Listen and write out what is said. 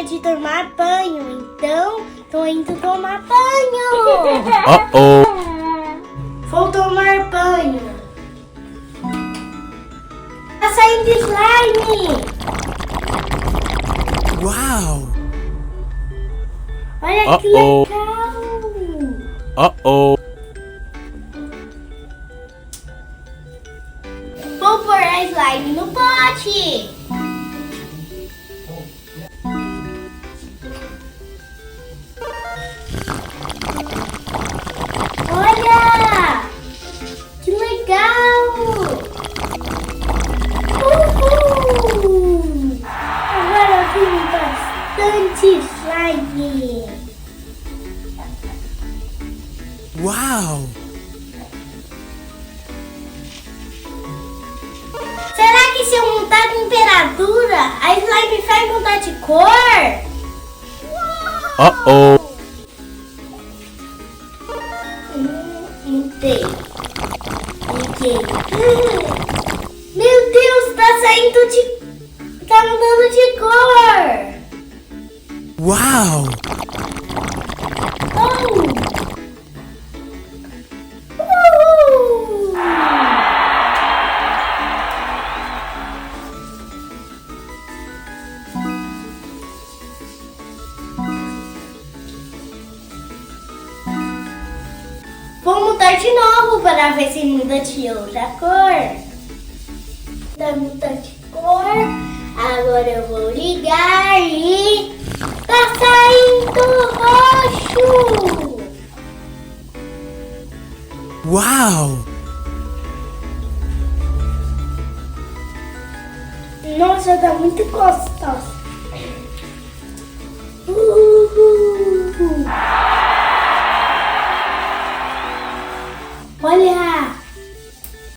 de tomar banho, então tô indo tomar banho. Vou tomar banho. Tá saindo slime. Uau! Olha que legal. Vou pôr a slime no pote. Olha! Que legal! Uhul! Agora eu tenho bastante slime. Uau! Será que se eu mudar a temperatura, a slime vai mudar de cor? Mudei. Meu Deus, tá saindo de... tá mudando de cor. Uau! Oh! Vou mudar de novo para ver se muda de outra cor. Muda de cor. Agora eu vou ligar e tá saindo roxo. Uau! Nossa, tá muito gostoso.